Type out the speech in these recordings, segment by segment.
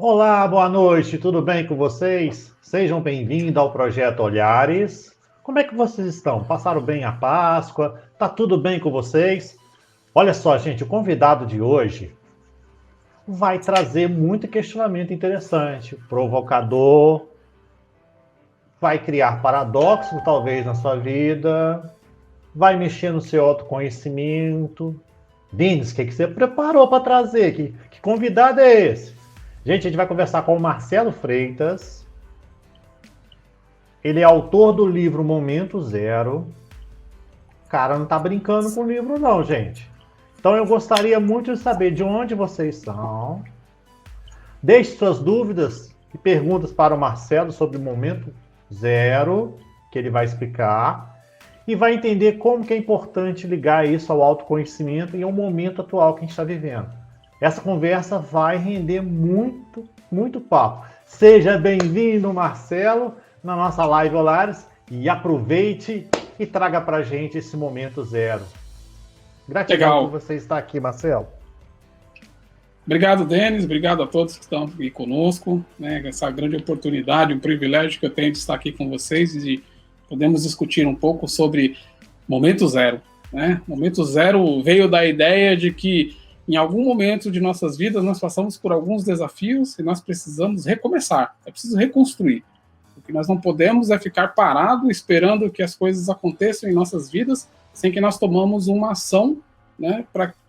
Olá, boa noite, tudo bem com vocês? Sejam bem-vindos ao Projeto Olhares. Como é que vocês estão? Passaram bem a Páscoa? Tá tudo bem com vocês? Olha só, gente, o convidado de hoje vai trazer muito questionamento interessante, provocador, vai criar paradoxos talvez na sua vida, vai mexer no seu autoconhecimento. Denis, o que você preparou para trazer? Que convidado é esse? Gente, a gente vai conversar com o Marcelo Freitas. Ele é autor do livro Momento Zero. O cara não tá brincando com o livro não, gente. Então eu gostaria muito de saber de onde vocês são. Deixe suas dúvidas e perguntas para o Marcelo sobre o Momento Zero, que ele vai explicar. E vai entender como que é importante ligar isso ao autoconhecimento e ao momento atual que a gente está vivendo. Essa conversa vai render muito, muito papo. Seja bem-vindo, Marcelo, na nossa live Olares, e aproveite e traga para a gente esse momento zero. Gratidão por você estar aqui, Marcelo. Obrigado, Denis. Obrigado a todos que estão aqui conosco. Essa grande oportunidade, um privilégio que eu tenho de estar aqui com vocês e podemos discutir um pouco sobre Momento Zero. Momento Zero veio da ideia de que em algum momento de nossas vidas nós passamos por alguns desafios e nós precisamos recomeçar, é preciso reconstruir. O que nós não podemos é ficar parado esperando que as coisas aconteçam em nossas vidas sem que nós tomamos uma ação,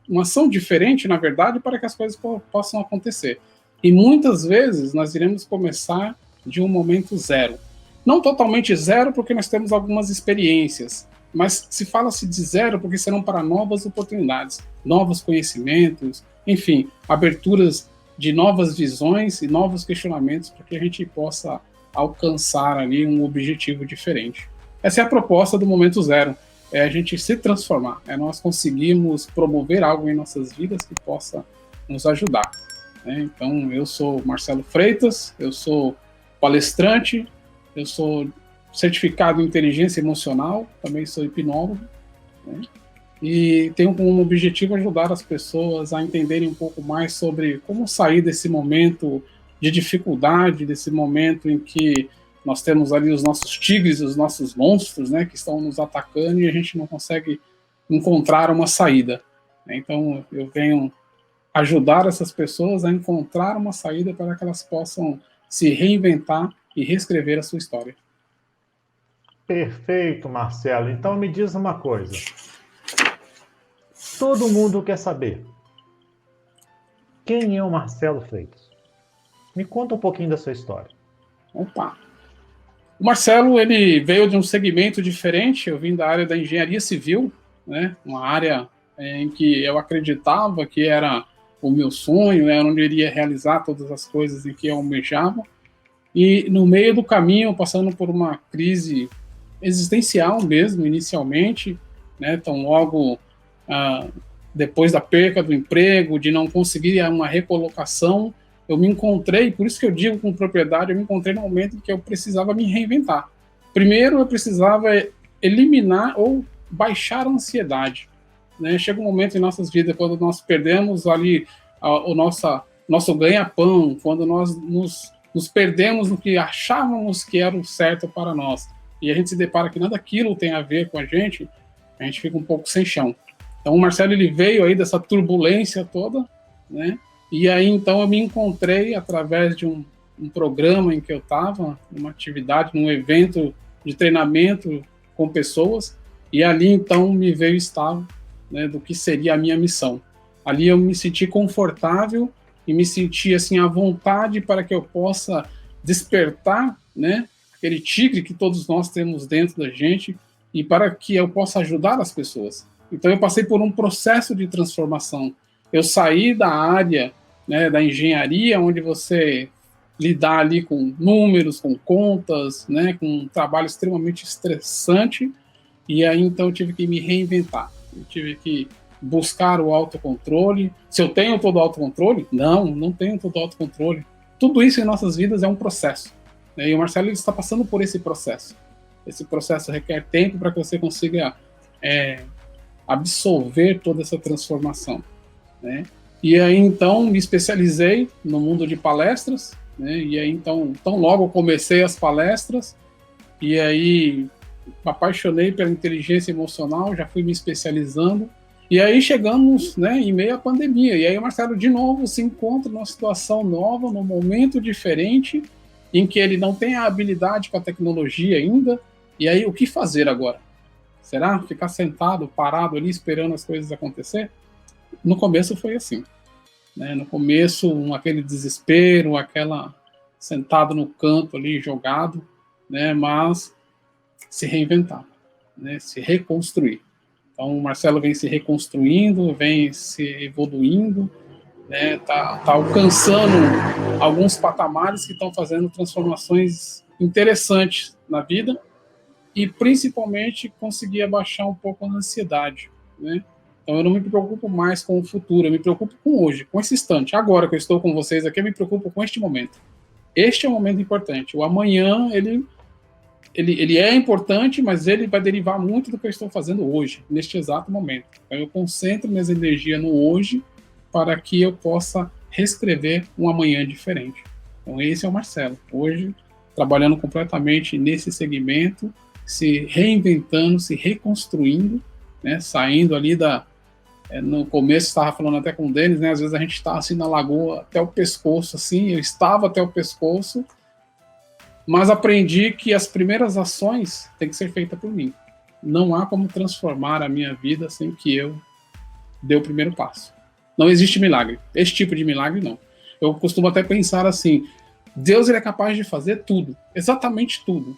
uma ação diferente, na verdade, para que as coisas possam acontecer. E muitas vezes nós iremos começar de um momento zero. Não totalmente zero, porque nós temos algumas experiências, mas se fala-se de zero porque serão para novas oportunidades, novos conhecimentos, enfim, aberturas de novas visões e novos questionamentos para que a gente possa alcançar ali um objetivo diferente. Essa é a proposta do Momento Zero, é a gente se transformar, é nós conseguirmos promover algo em nossas vidas que possa nos ajudar. Então, eu sou Marcelo Freitas, eu sou palestrante, eu sou certificado em inteligência emocional, também sou hipnólogo, e tenho como objetivo ajudar as pessoas a entenderem um pouco mais sobre como sair desse momento de dificuldade, desse momento em que nós temos ali os nossos tigres, os nossos monstros, que estão nos atacando e a gente não consegue encontrar uma saída. Então, eu venho ajudar essas pessoas a encontrar uma saída para que elas possam se reinventar e reescrever a sua história. Perfeito, Marcelo. Então me diz uma coisa. Todo mundo quer saber quem é o Marcelo Freitas. Me conta um pouquinho da sua história. Opa! O Marcelo, ele veio de um segmento diferente. Eu vim da área da engenharia civil, uma área em que eu acreditava que era o meu sonho, era onde eu iria realizar todas as coisas em que eu almejava. E no meio do caminho, passando por uma crise existencial mesmo, inicialmente, então logo depois da perca do emprego, de não conseguir uma recolocação, eu me encontrei, por isso que eu digo com propriedade, eu me encontrei no momento em que eu precisava me reinventar. Primeiro, eu precisava eliminar ou baixar a ansiedade. Chega um momento em nossas vidas, quando nós perdemos ali o nosso ganha-pão, quando nós nos perdemos no que achávamos que era o certo para nós, e a gente se depara que nada daquilo tem a ver com a gente fica um pouco sem chão. Então o Marcelo, ele veio aí dessa turbulência toda, e aí então eu me encontrei através de um programa em que eu estava, numa atividade, num evento de treinamento com pessoas, e ali então me veio o estalo do que seria a minha missão. Ali eu me senti confortável e me senti assim à vontade para que eu possa despertar, aquele tigre que todos nós temos dentro da gente, e para que eu possa ajudar as pessoas. Então eu passei por um processo de transformação. Eu saí da área da engenharia, onde você lidar ali com números, com contas, com um trabalho extremamente estressante, e aí então eu tive que me reinventar. Eu tive que buscar o autocontrole. Se eu tenho todo o autocontrole? Não tenho todo o autocontrole. Tudo isso em nossas vidas é um processo. E o Marcelo, ele está passando por esse processo. Esse processo requer tempo para que você consiga absorver toda essa transformação. E aí, então, me especializei no mundo de palestras, né? E aí, então logo comecei as palestras, e aí me apaixonei pela inteligência emocional, já fui me especializando, e aí chegamos, né, em meio à pandemia, e aí o Marcelo, de novo, se encontra numa situação nova, num momento diferente, em que ele não tem a habilidade com a tecnologia ainda, e aí o que fazer agora? Será ficar sentado, parado ali, esperando as coisas acontecer? No começo foi assim, né? No começo, aquele desespero, aquela sentado no canto ali, jogado, né? Mas se reinventar, né? Se reconstruir. Então, o Marcelo vem se reconstruindo, vem se evoluindo, né? Tá alcançando alguns patamares que estão fazendo transformações interessantes na vida, e principalmente conseguir abaixar um pouco a ansiedade, né? Então eu não me preocupo mais com o futuro, eu me preocupo com hoje, com esse instante. Agora que eu estou com vocês aqui, eu me preocupo com este momento. Este é um momento importante. O amanhã, ele é importante, mas ele vai derivar muito do que eu estou fazendo hoje, neste exato momento. Então eu concentro minhas energias no hoje para que eu possa reescrever um amanhã diferente. Então esse é o Marcelo. Hoje, trabalhando completamente nesse segmento, se reinventando, se reconstruindo, né, saindo ali no começo estava falando até com o Denis, né, às vezes a gente está assim na lagoa até o pescoço, assim, eu estava até o pescoço, mas aprendi que as primeiras ações têm que ser feitas por mim. Não há como transformar a minha vida sem que eu dê o primeiro passo. Não existe milagre. Esse tipo de milagre, não. Eu costumo até pensar assim, Deus ele é capaz de fazer tudo, exatamente tudo,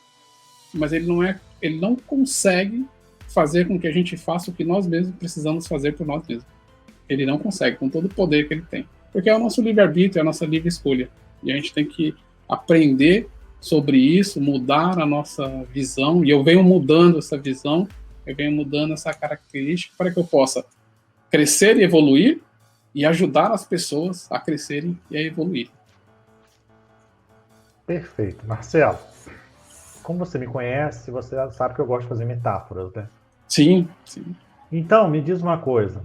mas ele não consegue fazer com que a gente faça o que nós mesmos precisamos fazer por nós mesmos. Ele não consegue, com todo o poder que ele tem. Porque é o nosso livre-arbítrio, é a nossa livre escolha. E a gente tem que aprender sobre isso, mudar a nossa visão, e eu venho mudando essa visão, eu venho mudando essa característica para que eu possa crescer e evoluir e ajudar as pessoas a crescerem e a evoluir. Perfeito. Marcelo, como você me conhece, você sabe que eu gosto de fazer metáforas, né? Sim, sim. Então, me diz uma coisa.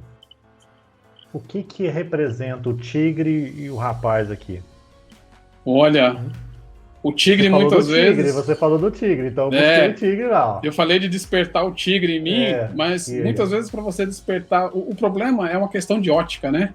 O que representa o tigre e o rapaz aqui? Olha, o tigre muitas vezes... Você falou do tigre, então eu busquei o tigre lá. Ó. Eu falei de despertar o tigre em mim, mas muitas vezes para você despertar... O problema é uma questão de ótica, né?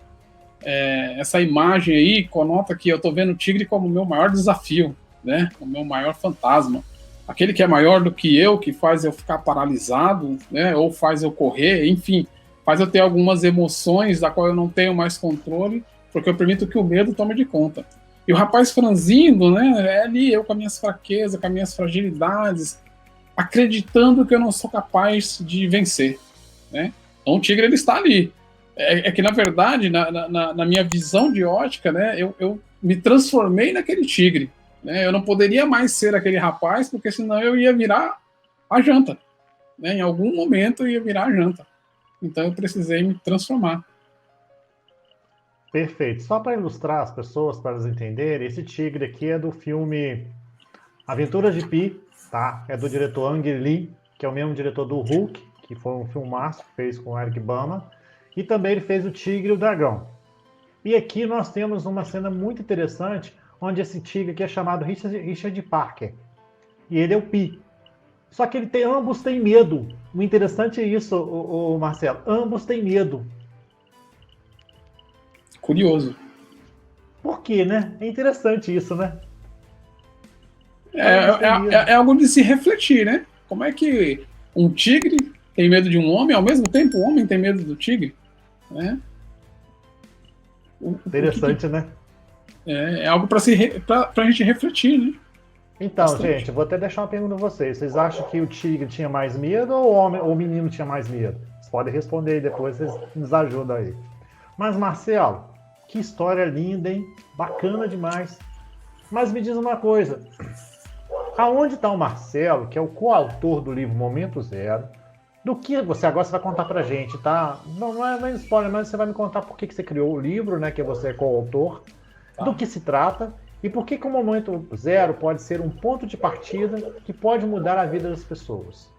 Essa imagem aí conota que eu estou vendo o tigre como o meu maior desafio, né? O meu maior fantasma. Aquele que é maior do que eu, que faz eu ficar paralisado, né? Ou faz eu correr, enfim, faz eu ter algumas emoções da qual eu não tenho mais controle, porque eu permito que o medo tome de conta. E o rapaz franzindo, né? É ali eu com as minhas fraquezas, com as minhas fragilidades, acreditando que eu não sou capaz de vencer, né? Então o tigre ele está ali. É que, na verdade, na minha visão de ótica, né, eu me transformei naquele tigre. Né? Eu não poderia mais ser aquele rapaz, porque senão eu ia virar a janta. Né? Em algum momento eu ia virar a janta. Então eu precisei me transformar. Perfeito. Só para ilustrar as pessoas, para elas entenderem, esse tigre aqui é do filme Aventuras de Pi, tá? É do diretor Ang Lee, que é o mesmo diretor do Hulk, que foi um filmaço que fez com o Eric Bana. E também ele fez o Tigre e o Dragão. E aqui nós temos uma cena muito interessante, onde esse tigre aqui é chamado Richard Parker. E ele é o Pi. Só que ambos têm medo. O interessante é isso, o Marcelo. Ambos têm medo. Curioso. Por quê, né? É interessante isso, né? É algo de se refletir, né? Como é que um tigre tem medo de um homem, ao mesmo tempo o homem tem medo do tigre? Né? Interessante, né? É algo para a gente refletir, né? Então, bastante. Gente, eu vou até deixar uma pergunta para vocês. Vocês acham que o tigre tinha mais medo ou o menino tinha mais medo? Vocês podem responder aí depois, vocês nos ajudam aí. Mas, Marcelo, que história linda, hein? Bacana demais. Mas me diz uma coisa. Aonde está o Marcelo, que é o coautor do livro Momento Zero? Do que você agora vai contar pra gente, tá? Não é spoiler, mas você vai me contar por que você criou o livro, né? Que você é coautor, tá. Do que se trata e por que o Momento Zero pode ser um ponto de partida que pode mudar a vida das pessoas.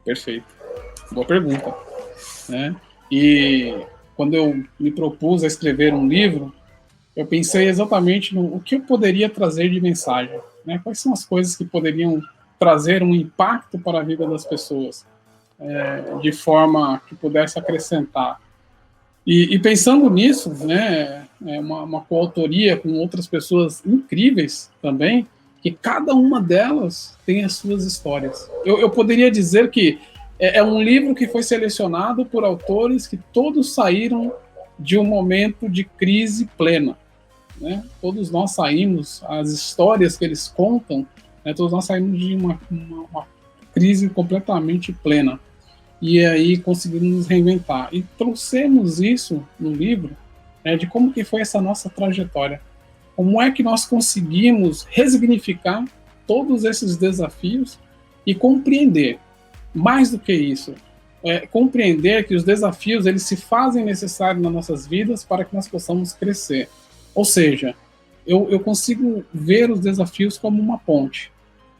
Perfeito. Boa pergunta. Né? E quando eu me propus a escrever um livro, eu pensei exatamente no o que eu poderia trazer de mensagem, né? Quais são as coisas que poderiam trazer um impacto para a vida das pessoas, de forma que pudesse acrescentar. E pensando nisso, né, uma coautoria com outras pessoas incríveis também, que cada uma delas tem as suas histórias. Eu poderia dizer que é um livro que foi selecionado por autores que todos saíram de um momento de crise plena, né? Todos nós saímos, as histórias que eles contam, né, todos nós saímos de uma crise completamente plena. E aí conseguimos nos reinventar. E trouxemos isso no livro, de como que foi essa nossa trajetória. Como é que nós conseguimos resignificar todos esses desafios e compreender, mais do que isso, compreender que os desafios eles se fazem necessários nas nossas vidas para que nós possamos crescer. Ou seja, eu consigo ver os desafios como uma ponte.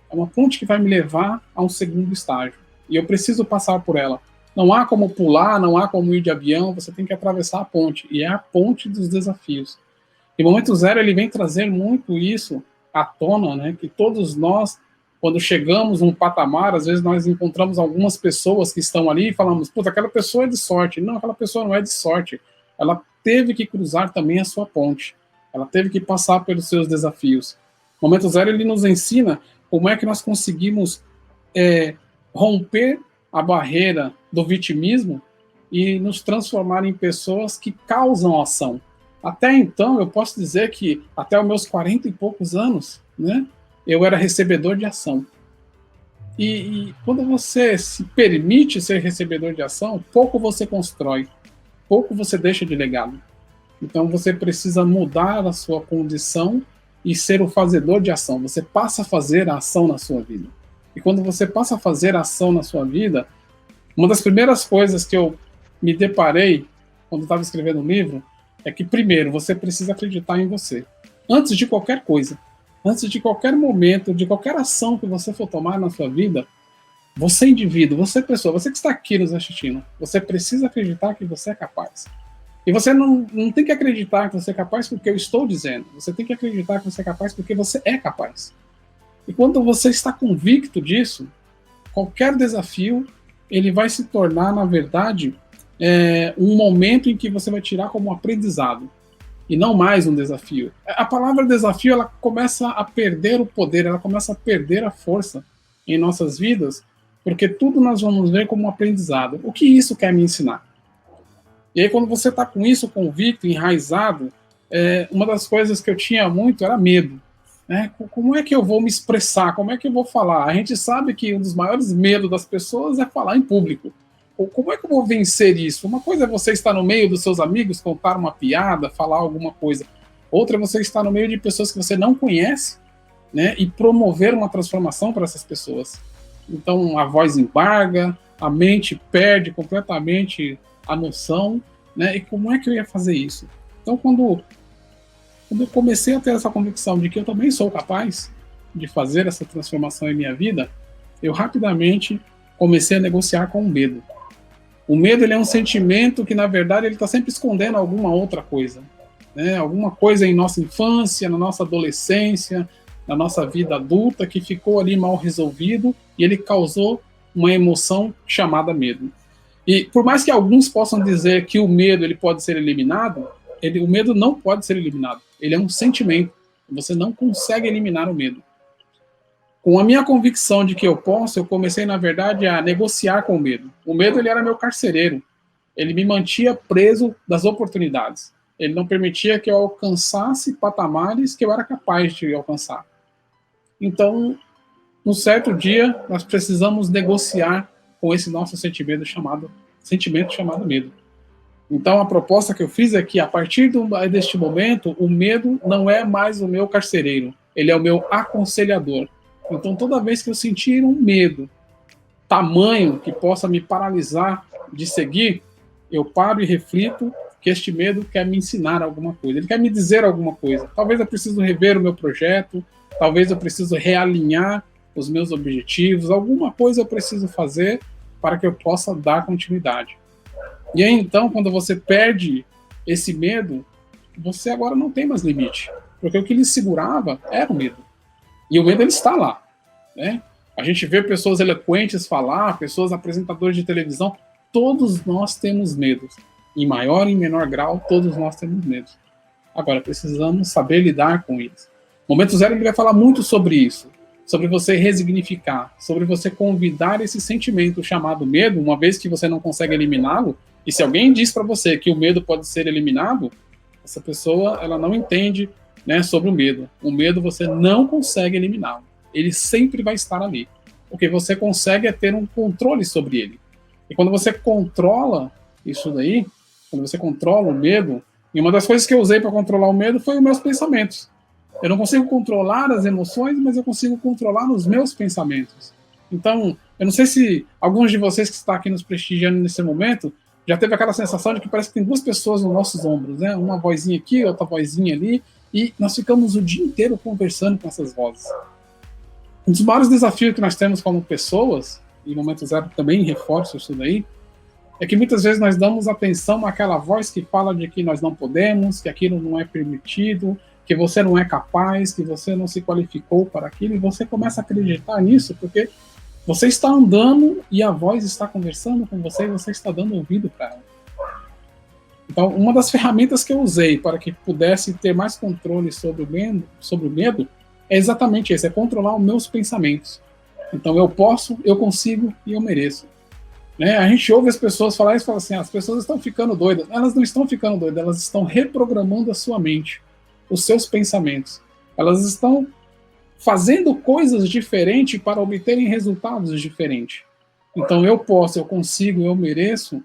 É uma ponte que vai me levar a um segundo estágio. E eu preciso passar por ela. Não há como pular, não há como ir de avião, você tem que atravessar a ponte. E é a ponte dos desafios. E o Momento Zero ele vem trazer muito isso à tona, né? Que todos nós, quando chegamos num patamar, às vezes nós encontramos algumas pessoas que estão ali e falamos, puta, aquela pessoa é de sorte. Não, aquela pessoa não é de sorte. Ela teve que cruzar também a sua ponte. Ela teve que passar pelos seus desafios. O Momento Zero ele nos ensina como é que nós conseguimos romper a barreira do vitimismo e nos transformar em pessoas que causam ação. Até então, eu posso dizer que até os meus 40 e poucos anos, né, eu era recebedor de ação. E quando você se permite ser recebedor de ação, pouco você constrói, pouco você deixa de legado. Então você precisa mudar a sua condição e ser o fazedor de ação. Você passa a fazer a ação na sua vida. E quando você passa a fazer a ação na sua vida, uma das primeiras coisas que eu me deparei quando estava escrevendo um livro é que, primeiro, você precisa acreditar em você. Antes de qualquer coisa, antes de qualquer momento, de qualquer ação que você for tomar na sua vida, você indivíduo, você pessoa, você que está aqui nos assistindo, você precisa acreditar que você é capaz. E você não tem que acreditar que você é capaz porque eu estou dizendo. Você tem que acreditar que você é capaz porque você é capaz. E quando você está convicto disso, qualquer desafio, ele vai se tornar, na verdade, um momento em que você vai tirar como um aprendizado. E não mais um desafio. A palavra desafio, ela começa a perder o poder, ela começa a perder a força em nossas vidas, porque tudo nós vamos ver como um aprendizado. O que isso quer me ensinar? E aí, quando você está com isso convicto, enraizado, uma das coisas que eu tinha muito era medo. Né? Como é que eu vou me expressar? Como é que eu vou falar? A gente sabe que um dos maiores medos das pessoas é falar em público. Como é que eu vou vencer isso? Uma coisa é você estar no meio dos seus amigos, contar uma piada, falar alguma coisa. Outra é você estar no meio de pessoas que você não conhece, né? E promover uma transformação para essas pessoas. Então, a voz embarga, a mente perde completamente a noção, né? E como é que eu ia fazer isso? Então, quando eu comecei a ter essa convicção de que eu também sou capaz de fazer essa transformação em minha vida, eu rapidamente comecei a negociar com o medo. O medo ele é um sentimento que, na verdade, ele está sempre escondendo alguma outra coisa. Né? Alguma coisa em nossa infância, na nossa adolescência, na nossa vida adulta, que ficou ali mal resolvido e ele causou uma emoção chamada medo. E por mais que alguns possam dizer que o medo ele pode ser eliminado, o medo não pode ser eliminado. Ele é um sentimento. Você não consegue eliminar o medo. Com a minha convicção de que eu posso, eu comecei, na verdade, a negociar com o medo. O medo ele era meu carcereiro. Ele me mantinha preso das oportunidades. Ele não permitia que eu alcançasse patamares que eu era capaz de alcançar. Então, num certo dia, nós precisamos negociar com esse nosso sentimento chamado medo. Então, a proposta que eu fiz é que, a partir deste momento, o medo não é mais o meu carcereiro. Ele é o meu aconselhador. Então, toda vez que eu sentir um medo tamanho que possa me paralisar de seguir, eu paro e reflito que este medo quer me ensinar alguma coisa. Ele quer me dizer alguma coisa. Talvez eu preciso rever o meu projeto, talvez eu preciso realinhar os meus objetivos, alguma coisa eu preciso fazer para que eu possa dar continuidade. E aí, então, quando você perde esse medo, você agora não tem mais limite. Porque o que lhe segurava era o medo. E o medo, ele está lá, né? A gente vê pessoas eloquentes falar, pessoas apresentadores de televisão, todos nós temos medos. Em maior e menor grau, todos nós temos medos. Agora, precisamos saber lidar com eles. Momento Zero, ele vai falar muito sobre isso. Sobre você resignificar, sobre você convidar esse sentimento chamado medo, uma vez que você não consegue eliminá-lo, e se alguém diz para você que o medo pode ser eliminado, essa pessoa, ela não entende, né, sobre o medo. O medo você não consegue eliminá-lo. Ele sempre vai estar ali. O que você consegue é ter um controle sobre ele. E quando você controla isso daí, quando você controla o medo, e uma das coisas que eu usei para controlar o medo foi os meus pensamentos. Eu não consigo controlar as emoções, mas eu consigo controlar os meus pensamentos. Então, eu não sei se alguns de vocês que estão aqui nos prestigiando nesse momento já teve aquela sensação de que parece que tem duas pessoas nos nossos ombros, né? Uma vozinha aqui, outra vozinha ali, e nós ficamos o dia inteiro conversando com essas vozes. Um dos maiores desafios que nós temos como pessoas, e Momento Zero também reforça isso daí, é que muitas vezes nós damos atenção àquela voz que fala de que nós não podemos, que aquilo não é permitido, que você não é capaz, que você não se qualificou para aquilo, e você começa a acreditar nisso, porque você está andando e a voz está conversando com você e você está dando ouvido para ela. Então, uma das ferramentas que eu usei para que pudesse ter mais controle sobre o medo é exatamente esse, é controlar os meus pensamentos. Então, eu posso, eu consigo e eu mereço. Né? A gente ouve as pessoas falar isso e fala assim, as pessoas estão ficando doidas. Elas não estão ficando doidas, elas estão reprogramando a sua mente, os seus pensamentos. Elas estão fazendo coisas diferentes para obterem resultados diferentes. Então, eu posso, eu consigo, eu mereço.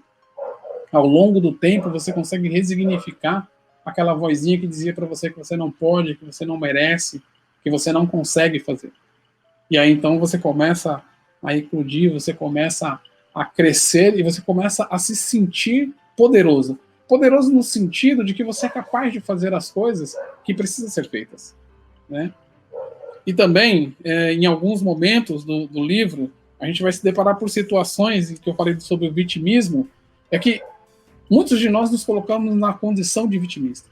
Ao longo do tempo, você consegue resignificar aquela vozinha que dizia para você que você não pode, que você não merece, que você não consegue fazer. E aí, então, você começa a eclodir, você começa a crescer e você começa a se sentir poderoso. Poderoso no sentido de que você é capaz de fazer as coisas que precisam ser feitas. Né? E também, em alguns momentos do livro, a gente vai se deparar por situações em que eu falei sobre o vitimismo, é que muitos de nós nos colocamos na condição de vitimista.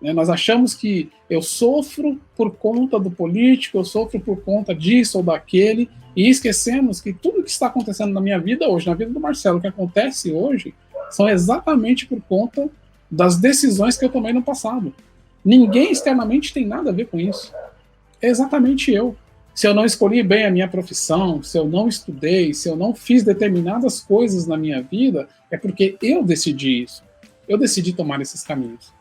Né? Nós achamos que eu sofro por conta do político, eu sofro por conta disso ou daquele, e esquecemos que tudo que está acontecendo na minha vida hoje, na vida do Marcelo, o que acontece hoje, são exatamente por conta das decisões que eu tomei no passado. Ninguém externamente tem nada a ver com isso. É exatamente eu. Se eu não escolhi bem a minha profissão, se eu não estudei, se eu não fiz determinadas coisas na minha vida, é porque eu decidi isso. Eu decidi tomar esses caminhos.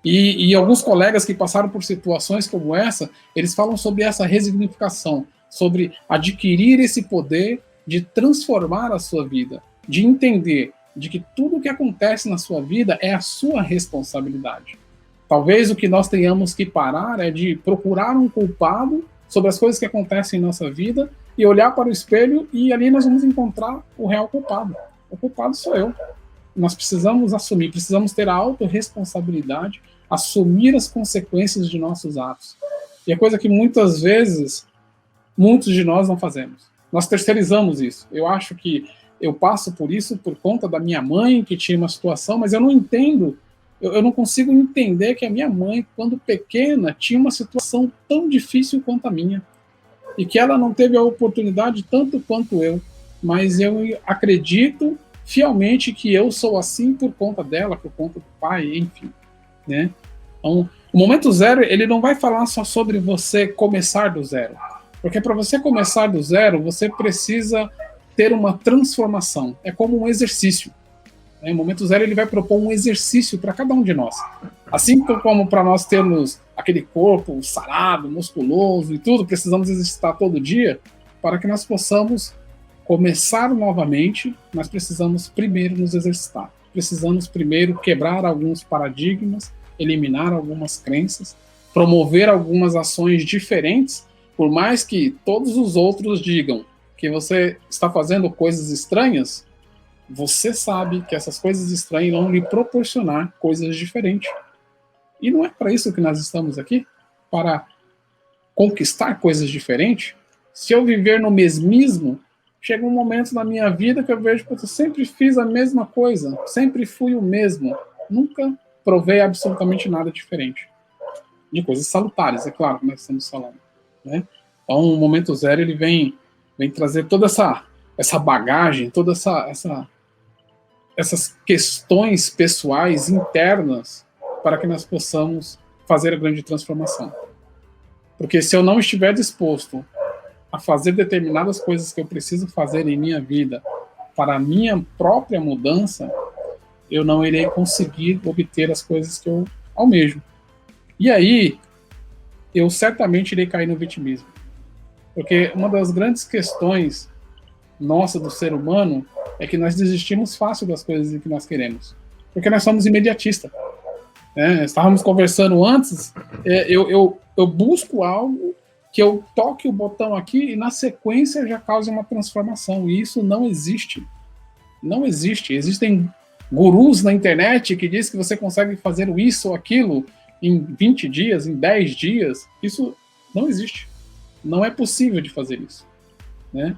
E alguns colegas que passaram por situações como essa, eles falam sobre essa resignificação, sobre adquirir esse poder de transformar a sua vida, de entender de que tudo o que acontece na sua vida é a sua responsabilidade. Talvez o que nós tenhamos que parar é de procurar um culpado sobre as coisas que acontecem em nossa vida e olhar para o espelho e ali nós vamos encontrar o real culpado. O culpado sou eu. Nós precisamos assumir, precisamos ter a autorresponsabilidade, assumir as consequências de nossos atos. E é coisa que muitas vezes, muitos de nós não fazemos. Nós terceirizamos isso. Eu acho que eu passo por isso por conta da minha mãe, que tinha uma situação, mas eu não entendo, eu não consigo entender que a minha mãe, quando pequena, tinha uma situação tão difícil quanto a minha. E que ela não teve a oportunidade tanto quanto eu. Mas eu acredito fielmente que eu sou assim por conta dela, por conta do pai, enfim. Né? Então, o Momento Zero, ele não vai falar só sobre você começar do zero. Porque para você começar do zero, você precisa ter uma transformação. É como um exercício. O Momento Zero, ele vai propor um exercício para cada um de nós. Assim como para nós termos aquele corpo sarado, musculoso e tudo, precisamos exercitar todo dia, para que nós possamos começar novamente, nós precisamos primeiro nos exercitar. Precisamos primeiro quebrar alguns paradigmas, eliminar algumas crenças, promover algumas ações diferentes, por mais que todos os outros digam que você está fazendo coisas estranhas, você sabe que essas coisas estranhas vão lhe proporcionar coisas diferentes. E não é para isso que nós estamos aqui? Para conquistar coisas diferentes? Se eu viver no mesmismo, chega um momento na minha vida que eu vejo que eu sempre fiz a mesma coisa, sempre fui o mesmo, nunca provei absolutamente nada diferente. De coisas salutares, é claro, que nós estamos falando, né? Então, o momento zero, ele vem trazer toda essa bagagem, todas essas questões pessoais, internas, para que nós possamos fazer a grande transformação. Porque se eu não estiver disposto a fazer determinadas coisas que eu preciso fazer em minha vida para a minha própria mudança, eu não irei conseguir obter as coisas que eu almejo. E aí, eu certamente irei cair no vitimismo. Porque uma das grandes questões nossa do ser humano é que nós desistimos fácil das coisas que nós queremos. Porque nós somos imediatistas. Estávamos conversando antes, eu busco algo que eu toque o botão aqui e na sequência já cause uma transformação. E isso não existe. Não existe. Existem gurus na internet que dizem que você consegue fazer isso ou aquilo em 20 dias, em 10 dias. Isso não existe. Não é possível de fazer isso, né?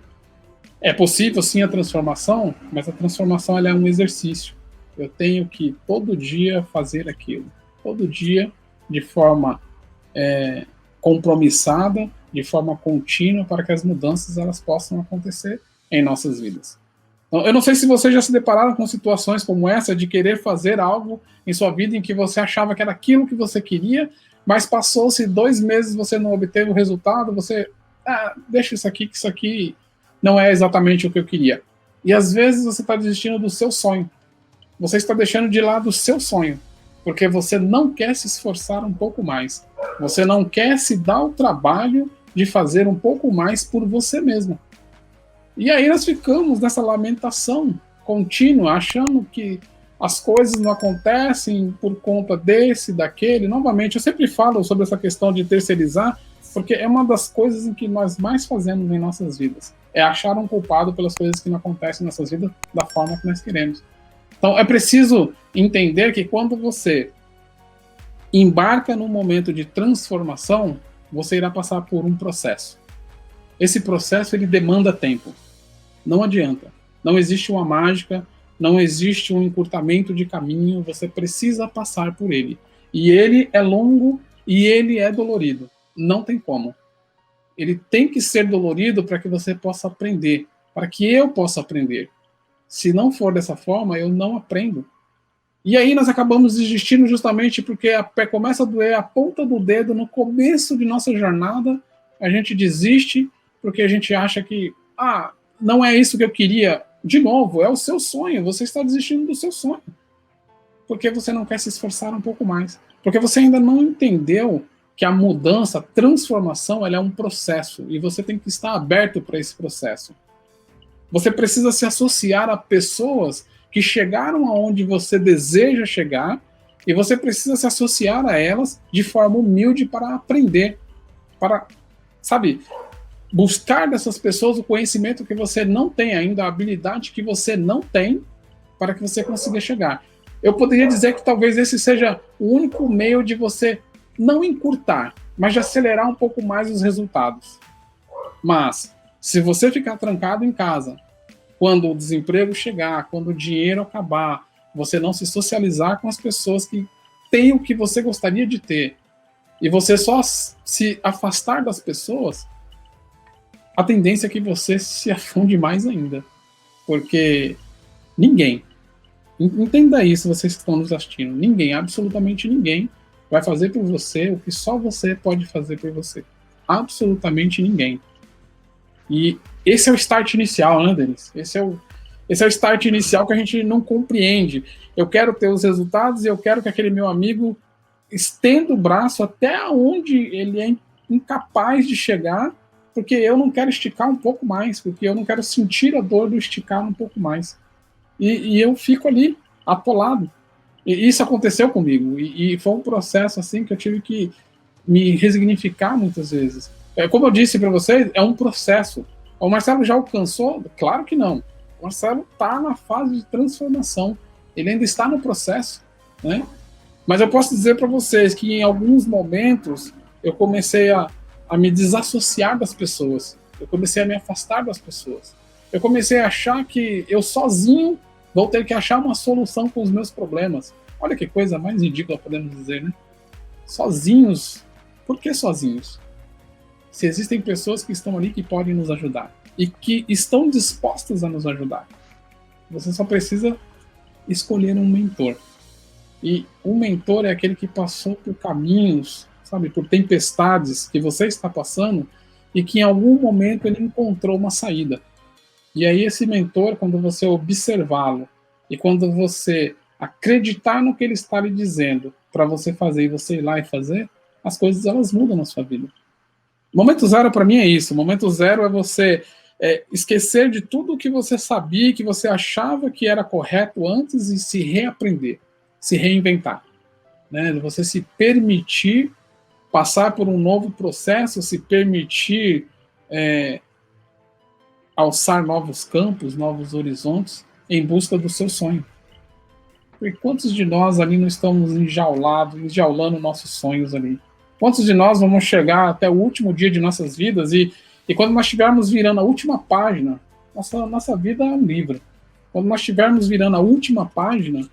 É possível sim a transformação, mas a transformação ela é um exercício. Eu tenho que todo dia fazer aquilo. Todo dia, de forma compromissada, de forma contínua, para que as mudanças elas possam acontecer em nossas vidas. Então, eu não sei se vocês já se depararam com situações como essa, de querer fazer algo em sua vida em que você achava que era aquilo que você queria, mas passou-se 2 meses, você não obteve o resultado, você, deixa isso aqui, que isso aqui não é exatamente o que eu queria. E às vezes você está desistindo do seu sonho. Você está deixando de lado o seu sonho, porque você não quer se esforçar um pouco mais. Você não quer se dar o trabalho de fazer um pouco mais por você mesmo. E aí nós ficamos nessa lamentação contínua, achando que as coisas não acontecem por conta desse, daquele. Novamente, eu sempre falo sobre essa questão de terceirizar, porque é uma das coisas em que nós mais fazemos em nossas vidas. É achar um culpado pelas coisas que não acontecem em nossas vidas da forma que nós queremos. Então, é preciso entender que quando você embarca num momento de transformação, você irá passar por um processo. Esse processo, ele demanda tempo. Não adianta. Não existe uma mágica, não existe um encurtamento de caminho, você precisa passar por ele. E ele é longo e ele é dolorido. Não tem como. Ele tem que ser dolorido para que você possa aprender, para que eu possa aprender. Se não for dessa forma, eu não aprendo. E aí nós acabamos desistindo justamente porque a pé começa a doer a ponta do dedo no começo de nossa jornada, a gente desiste porque a gente acha que não é isso que eu queria. De novo, é o seu sonho, você está desistindo do seu sonho. Porque você não quer se esforçar um pouco mais. Porque você ainda não entendeu que a mudança, a transformação, ela é um processo e você tem que estar aberto para esse processo. Você precisa se associar a pessoas que chegaram aonde você deseja chegar e você precisa se associar a elas de forma humilde para aprender, para, buscar dessas pessoas o conhecimento que você não tem ainda, a habilidade que você não tem, para que você consiga chegar. Eu poderia dizer que talvez esse seja o único meio de você não encurtar, mas de acelerar um pouco mais os resultados. Mas, se você ficar trancado em casa, quando o desemprego chegar, quando o dinheiro acabar, você não se socializar com as pessoas que têm o que você gostaria de ter, e você só se afastar das pessoas, a tendência é que você se afunde mais ainda. Porque ninguém, entenda isso, vocês que estão nos assistindo, ninguém, absolutamente ninguém, vai fazer por você o que só você pode fazer por você. Absolutamente ninguém. E esse é o start inicial, né, Denis? Esse é o start inicial que a gente não compreende. Eu quero ter os resultados e eu quero que aquele meu amigo estenda o braço até onde ele é incapaz de chegar, porque eu não quero esticar um pouco mais, porque eu não quero sentir a dor do esticar um pouco mais. E eu fico ali, atolado. E isso aconteceu comigo. E foi um processo assim que eu tive que me resignificar muitas vezes. Como eu disse para vocês, é um processo. O Marcelo já alcançou? Claro que não. O Marcelo está na fase de transformação. Ele ainda está no processo, né? Mas eu posso dizer para vocês que em alguns momentos eu comecei a me desassociar das pessoas. Eu comecei a me afastar das pessoas. Eu comecei a achar que eu sozinho vou ter que achar uma solução para os meus problemas. Olha que coisa mais ridícula podemos dizer, né? Sozinhos. Por que sozinhos? Se existem pessoas que estão ali que podem nos ajudar e que estão dispostas a nos ajudar. Você só precisa escolher um mentor. E um mentor é aquele que passou por caminhos, sabe, por tempestades que você está passando e que em algum momento ele encontrou uma saída. E aí esse mentor, quando você observá-lo e quando você acreditar no que ele está lhe dizendo para você fazer e você ir lá e fazer, as coisas elas mudam na sua vida. Momento zero para mim é isso. Momento zero é você esquecer de tudo o que você sabia, que você achava que era correto antes e se reaprender, se reinventar. Né? Você se permitir passar por um novo processo, se permitir alçar novos campos, novos horizontes em busca do seu sonho. Porque quantos de nós ali não estamos enjaulando nossos sonhos ali? Quantos de nós vamos chegar até o último dia de nossas vidas e quando nós estivermos virando a última página, nossa vida é um livro. Quando nós estivermos virando a última página,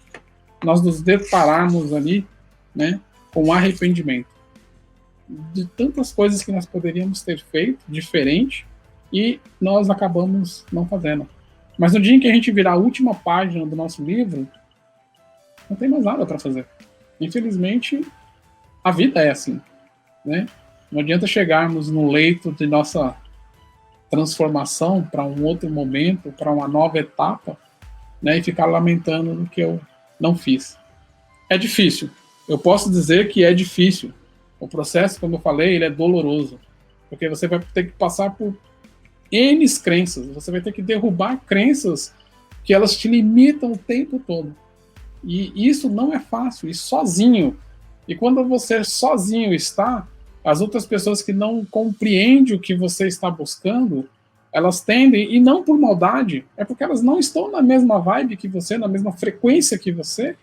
nós nos depararmos ali, né, com arrependimento de tantas coisas que nós poderíamos ter feito diferente e nós acabamos não fazendo. Mas no dia em que a gente virar a última página do nosso livro, não tem mais nada para fazer. Infelizmente, a vida é assim. Né? Não adianta chegarmos no leito de nossa transformação para um outro momento, para uma nova etapa, né, e ficar lamentando no que eu não fiz. É difícil. Eu posso dizer que é difícil. O processo, como eu falei, ele é doloroso. Porque você vai ter que passar por N crenças. Você vai ter que derrubar crenças que elas te limitam o tempo todo. E isso não é fácil. E sozinho. E quando você sozinho está, as outras pessoas que não compreendem o que você está buscando, elas tendem, e não por maldade, é porque elas não estão na mesma vibe que você, na mesma frequência que você,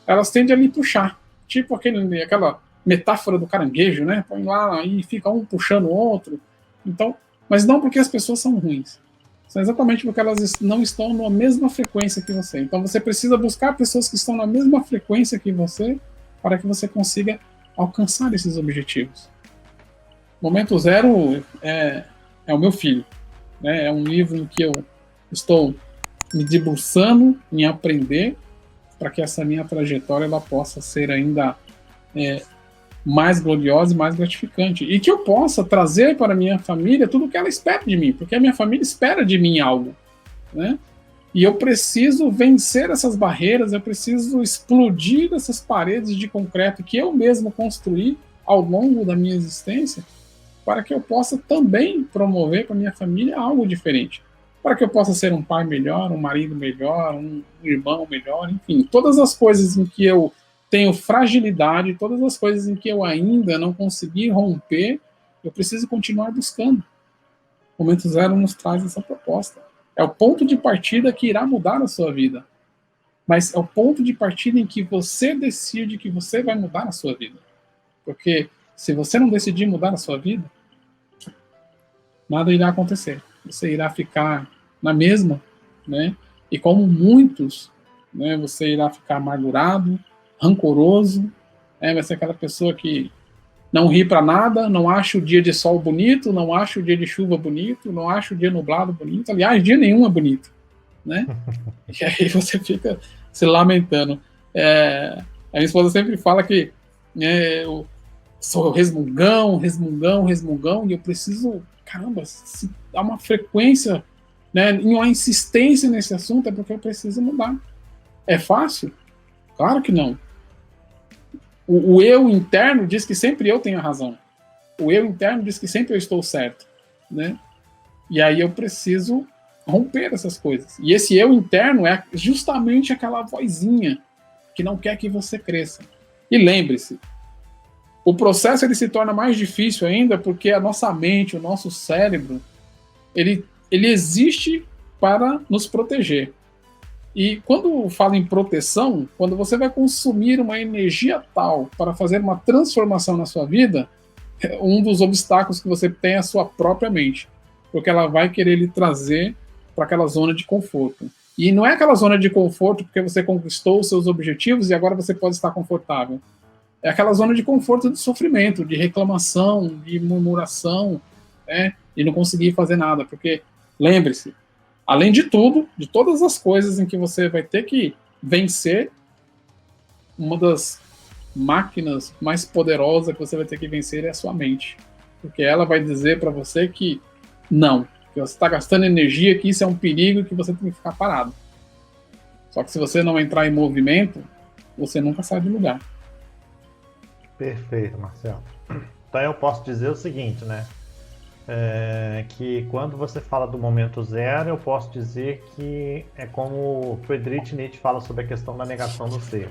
elas tendem a lhe puxar. Tipo aquela metáfora do caranguejo, né? Põe lá e fica um puxando o outro. Então, mas não porque as pessoas são ruins. São exatamente porque elas não estão na mesma frequência que você. Então você precisa buscar pessoas que estão na mesma frequência que você para que você consiga alcançar esses objetivos. Momento Zero é o meu filho. Né? É um livro em que eu estou me debruçando em aprender para que essa minha trajetória ela possa ser ainda mais gloriosa e mais gratificante. E que eu possa trazer para a minha família tudo o que ela espera de mim, porque a minha família espera de mim algo. Né? E eu preciso vencer essas barreiras, eu preciso explodir essas paredes de concreto que eu mesmo construí ao longo da minha existência, para que eu possa também promover para minha família algo diferente. Para que eu possa ser um pai melhor, um marido melhor, um irmão melhor, enfim, todas as coisas em que eu tenho fragilidade, todas as coisas em que eu ainda não consegui romper, eu preciso continuar buscando. O Momento Zero nos traz essa proposta. É o ponto de partida que irá mudar a sua vida. Mas é o ponto de partida em que você decide que você vai mudar a sua vida. Porque se você não decidir mudar a sua vida, nada irá acontecer. Você irá ficar na mesma, né? E como muitos, né, você irá ficar amargurado, rancoroso, né? Vai ser aquela pessoa que não ri para nada, não acha o dia de sol bonito, não acha o dia de chuva bonito, não acha o dia nublado bonito. Aliás, dia nenhum é bonito, né? E aí você fica se lamentando. A minha esposa sempre fala que eu sou resmungão, e eu preciso, caramba, se dá uma frequência, né, e uma insistência nesse assunto, é porque eu preciso mudar. É fácil? Claro que não. O eu interno diz que sempre eu tenho a razão. O eu interno diz que sempre eu estou certo, né? E aí eu preciso romper essas coisas. E esse eu interno é justamente aquela vozinha que não quer que você cresça. E lembre-se, o processo ele se torna mais difícil ainda porque a nossa mente, o nosso cérebro, ele existe para nos proteger. E quando falo em proteção, quando você vai consumir uma energia tal para fazer uma transformação na sua vida, um dos obstáculos que você tem é a sua própria mente. Porque ela vai querer lhe trazer para aquela zona de conforto. E não é aquela zona de conforto porque você conquistou os seus objetivos e agora você pode estar confortável. É aquela zona de conforto de sofrimento, de reclamação, de murmuração, né, e não conseguir fazer nada. Porque, lembre-se, além de tudo, de todas as coisas em que você vai ter que vencer, uma das máquinas mais poderosas que você vai ter que vencer é a sua mente. Porque ela vai dizer para você que não, que você está gastando energia, que isso é um perigo, que você tem que ficar parado. Só que se você não entrar em movimento, você nunca sai do lugar. Perfeito, Marcelo. Então eu posso dizer o seguinte, né? Que quando você fala do momento zero, eu posso dizer que é como o Friedrich Nietzsche fala sobre a questão da negação do ser.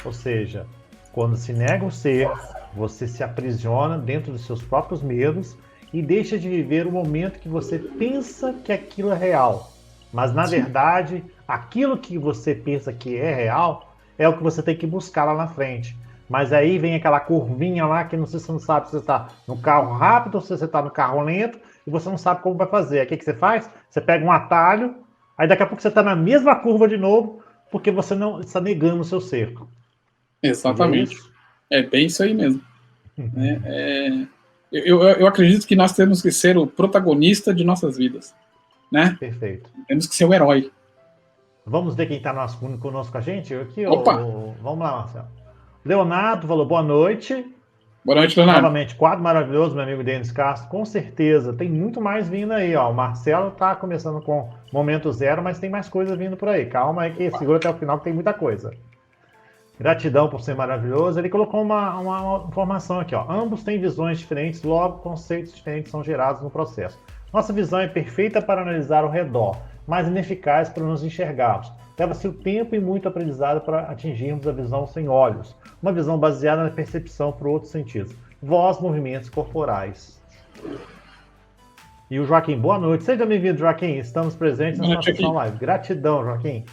Ou seja, quando se nega o ser, você se aprisiona dentro dos seus próprios medos e deixa de viver o momento que você pensa que aquilo é real. Mas, na verdade, aquilo que você pensa que é real é o que você tem que buscar lá na frente. Mas aí vem aquela curvinha lá que você não sabe se você está no carro rápido ou se você está no carro lento e você não sabe como vai fazer. Aí o que você faz? Você pega um atalho, aí daqui a pouco você está na mesma curva de novo porque você não está negando o seu ser. Exatamente. É bem isso aí mesmo. Eu acredito que nós temos que ser o protagonista de nossas vidas. Né? Perfeito. Temos que ser o herói. Vamos ver quem está conosco com a gente? Aqui, vamos lá, Marcelo. Leonardo falou boa noite. Boa noite, Leonardo. Novamente, quadro maravilhoso, meu amigo Denis Castro. Com certeza, tem muito mais vindo aí. Ó. O Marcelo está começando com momento zero, mas tem mais coisa vindo por aí. Calma aí que segura até o final que tem muita coisa. Gratidão por ser maravilhoso. Ele colocou uma informação aqui. Ó. Ambos têm visões diferentes, logo conceitos diferentes são gerados no processo. Nossa visão é perfeita para analisar ao redor, mas ineficaz para nos enxergarmos. Leva-se o tempo e muito aprendizado para atingirmos a visão sem olhos. Uma visão baseada na percepção por outros sentidos. Voz, movimentos corporais. E o Joaquim, boa noite. Seja bem-vindo, Joaquim. Estamos presentes na nossa sessão live. Gratidão, Joaquim.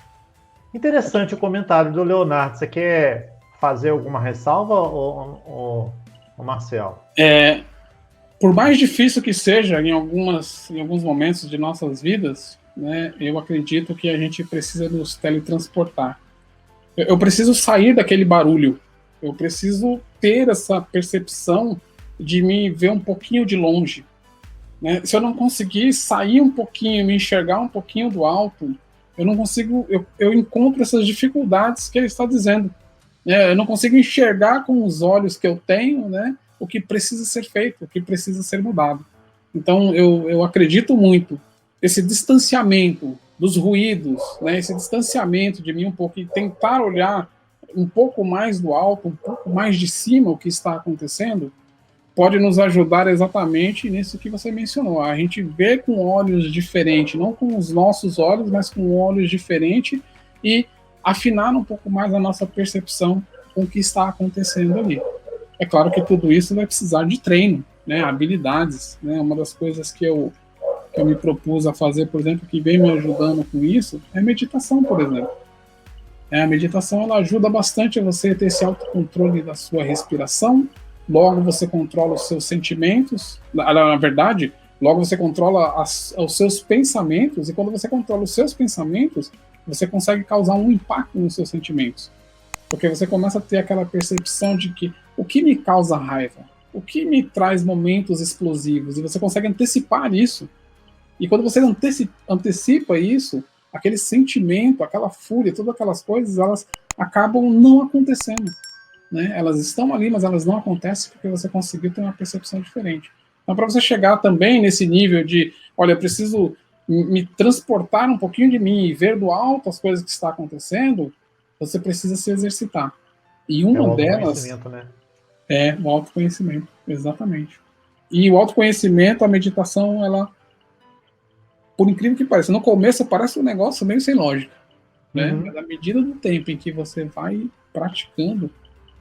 Interessante o comentário do Leonardo. Você quer fazer alguma ressalva, ou Marcelo? Por mais difícil que seja em alguns momentos de nossas vidas, né, eu acredito que a gente precisa nos teletransportar. Eu preciso sair daquele barulho. Eu preciso ter essa percepção de me ver um pouquinho de longe. Né? Se eu não conseguir sair um pouquinho, me enxergar um pouquinho do alto, eu não consigo. Eu encontro essas dificuldades que ele está dizendo. Eu não consigo enxergar com os olhos que eu tenho, né, o que precisa ser feito, o que precisa ser mudado. Então, eu acredito muito esse distanciamento dos ruídos, né, esse distanciamento de mim um pouco e tentar olhar um pouco mais do alto, um pouco mais de cima o que está acontecendo, pode nos ajudar exatamente nisso que você mencionou. A gente vê com olhos diferentes, não com os nossos olhos, mas com olhos diferentes e afinar um pouco mais a nossa percepção com o que está acontecendo ali. É claro que tudo isso vai precisar de treino, né, habilidades. Né, uma das coisas que eu me propus a fazer, por exemplo, que vem me ajudando com isso, é meditação, por exemplo. A meditação ela ajuda bastante a você ter esse autocontrole da sua respiração, logo você controla os seus sentimentos, na verdade, logo você controla os seus pensamentos, e quando você controla os seus pensamentos, você consegue causar um impacto nos seus sentimentos. Porque você começa a ter aquela percepção de que o que me causa raiva, o que me traz momentos explosivos, e você consegue antecipar isso. E quando você antecipa isso, aquele sentimento, aquela fúria, todas aquelas coisas, elas acabam não acontecendo. Né? Elas estão ali, mas elas não acontecem porque você conseguiu ter uma percepção diferente. Então, para você chegar também nesse nível de, olha, eu preciso me transportar um pouquinho de mim e ver do alto as coisas que estão acontecendo, você precisa se exercitar. E uma delas... Né? É o autoconhecimento, exatamente. E o autoconhecimento, a meditação, ela, por incrível que pareça, no começo parece um negócio meio sem lógica. Né? Mas à medida do tempo em que você vai praticando,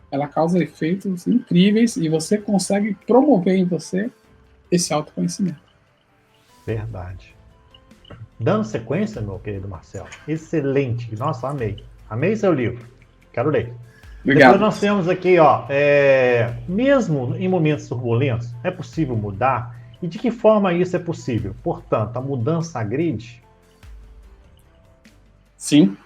ela causa efeitos incríveis e você consegue promover em você esse autoconhecimento. Verdade. Dando sequência, meu querido Marcelo, excelente. Nossa, amei. Amei seu livro. Quero ler. Obrigado. Depois nós temos aqui, ó, mesmo em momentos turbulentos, é possível mudar E de que forma isso é possível? Portanto, a mudança grid? Sim.